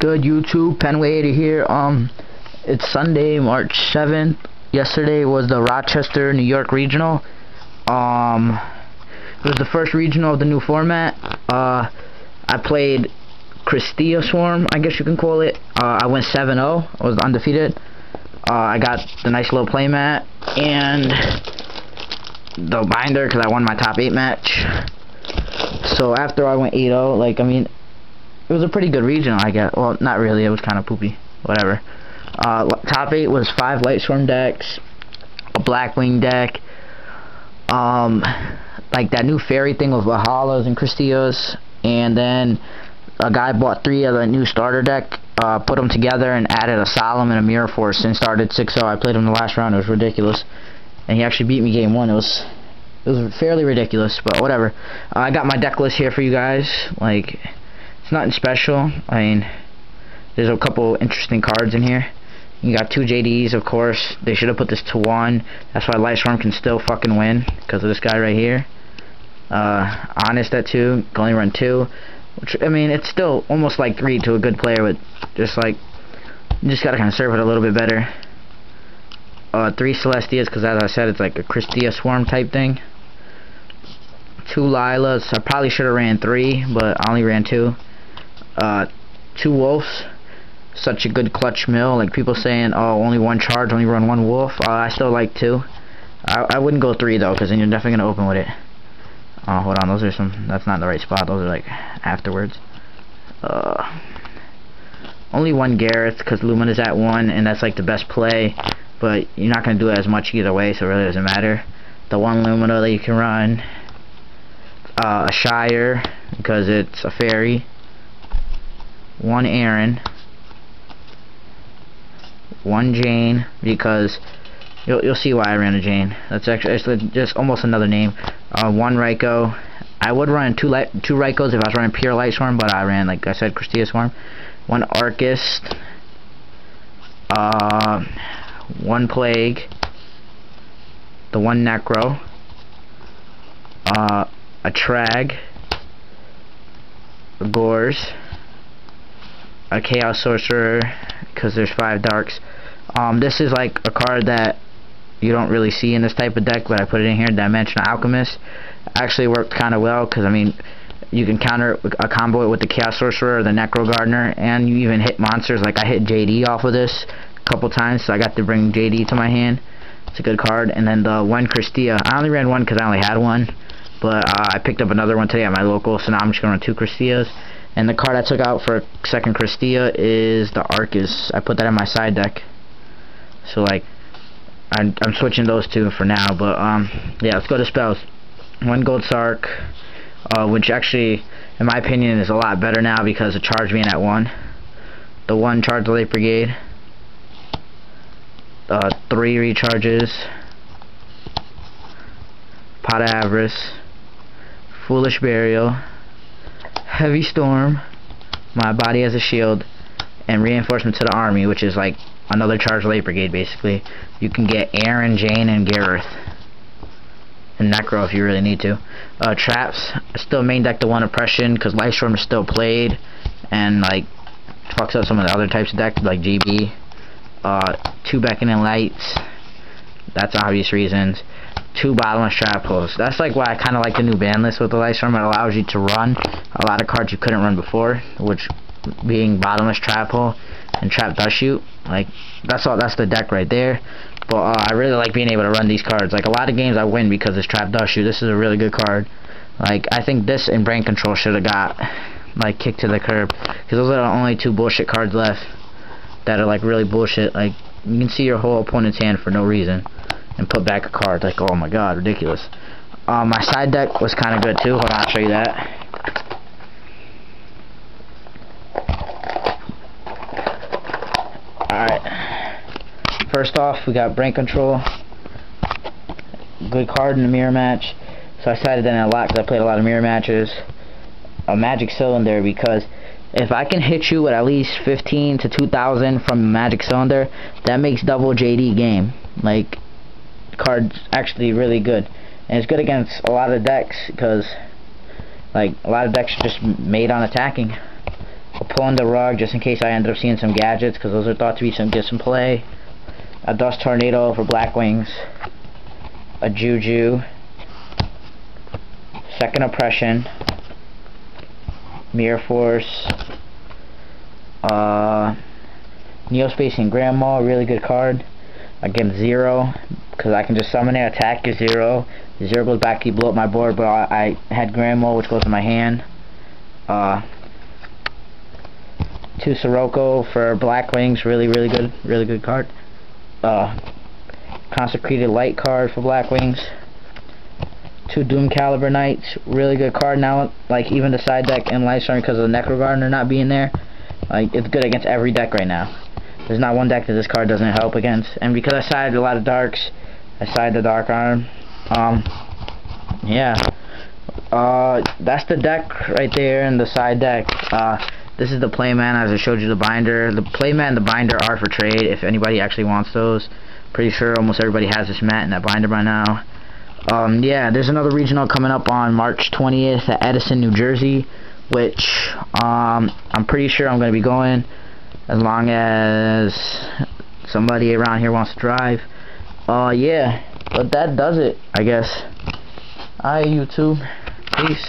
Good YouTube, Penway80 here. It's Sunday, March 7th. Yesterday was the Rochester, New York regional. It was the first regional of the new format. I played Cristea Swarm, I guess you can call it. I went 7-0. I was undefeated. I got the nice little playmat and the binder because I won my top 8 match. So after I went 8-0, it was a pretty good regional, I guess. Well, not really. It was kind of poopy. Whatever. Top 8 was 5 Lightstorm decks, a Blackwing deck, like that new fairy thing with Valhallas and Cristeas, and then a guy bought 3 of the new starter deck, put them together and added a Solemn and a Mirror Force and started 6-0. I played him the last round. It was ridiculous. And he actually beat me game 1. It was fairly ridiculous, but whatever. I got my deck list here for you guys. It's nothing special. I mean, there's a couple interesting cards in here. You got 2 JDs, of course. They should have put this to 1. That's why Lightstorm can still fucking win, because of this guy right here. Honest at 2, can only run 2. Which, I mean, it's still almost like 3 to a good player, but you just gotta kind of serve it a little bit better. 3 Celestias, because as I said, it's like a Cristea Swarm type thing. 2 Lilas. I probably should have ran 3, but I only ran 2. 2 Wolves. Such a good clutch mill. Like people saying, oh, only 1 charge, only run 1 wolf. I still like 2. I wouldn't go 3 though, because then you're definitely gonna open with it. Oh, hold on, those are some. That's not the right spot. Those are like afterwards. Only 1 Gareth, because Lumina's at 1, and that's like the best play. But you're not gonna do it as much either way, so it really doesn't matter. The 1 Lumina that you can run. A Shire, because it's a fairy. 1 Aaron. 1 Jane, because you'll see why I ran a Jane. That's actually it's just almost another name. 1 Raikou. I would run two Raikous if I was running pure Lightstorm, but I ran, like I said, Cristea Swarm. 1 Arcust. 1 Plague. The 1 Necro. A Trag. A Gores. A Chaos Sorcerer, because there's 5 Darks. This is like a card that you don't really see in this type of deck, but I put it in here. Dimensional Alchemist actually worked kind of well, because I mean, you can counter a combo it with the Chaos Sorcerer or the Necro Gardener, and you even hit monsters. Like I hit JD off of this a couple times, so I got to bring JD to my hand. It's a good card. And then the 1 Cristea. I only ran 1 because I only had 1, but I picked up another one today at my local, so now I'm just gonna run 2 Cristeas. And the card I took out for a second Cristea is the Arcust. I put that in my side deck. So like, I'm switching those 2 for now. But yeah, let's go to spells. 1 Gold Sark, which actually, in my opinion, is a lot better now because of charge being at 1. The 1 Charge Light Brigade. 3 recharges. Pot of Avarice. Foolish Burial. Heavy Storm, My Body as a Shield, and Reinforcement to the Army, which is like another Charge Light Brigade basically. You can get Aaron, Jane, and Gareth. And Necro if you really need to. Traps, I still main deck the 1 Oppression because Lightstorm is still played and like fucks up some of the other types of decks like GB. 2 Beckoning Lights, that's obvious reasons. 2 Bottomless Trap Holes. That's like why I kind of like the new ban list with the Lightstorm. It allows you to run a lot of cards you couldn't run before, which being Bottomless Trap Hole and Trap Dust Shoot. Like that's the deck right there. But I really like being able to run these cards. Like a lot of games I win because it's Trap Dust Shoot. This is a really good card. Like I think this and Brain Control should have got like kicked to the curb, because those are the only 2 bullshit cards left that are like really bullshit. Like you can see your whole opponent's hand for no reason and put back a card. Like, oh my god, ridiculous. My side deck was kind of good too. Hold on, I'll show you that. Alright. First off, we got Brain Control. Good card in the mirror match. So I sided in a lot because I played a lot of mirror matches. A Magic Cylinder, because if I can hit you with at least 15 to 2,000 from Magic Cylinder, that makes double JD game. Like, card's actually really good, and it's good against a lot of decks because like a lot of decks are just made on attacking. pulling the rug just in case I end up seeing some gadgets, because those are thought to be some play. A Dust Tornado for Blackwings. A Juju. Second Oppression. Mirror Force. Neospace and Grandma, really good card. Again, 0, because I can just summon it, attack is 0. 0 goes back, you blow up my board, but I had Grandma, which goes in my hand. 2 Sirocco for Blackwings, really good card. Consecrated Light card for Blackwings. 2 Doom Caliber Knights, really good card now. Like, even the side deck in Lightstorm, because of the Necro Gardener not being there, like, it's good against every deck right now. There's not one deck that this card doesn't help against. And because I sided a lot of darks, I sided the Dark Arm. Yeah. That's the deck right there in the side deck. This is the Playman, as I showed you the binder. The Playman and the binder are for trade if anybody actually wants those. Pretty sure almost everybody has this mat and that binder by now. Yeah, there's another regional coming up on March 20th at Edison, New Jersey, which I'm pretty sure I'm going to be going, as long as somebody around here wants to drive. Yeah, but that does it, I guess. Alright, YouTube. Peace.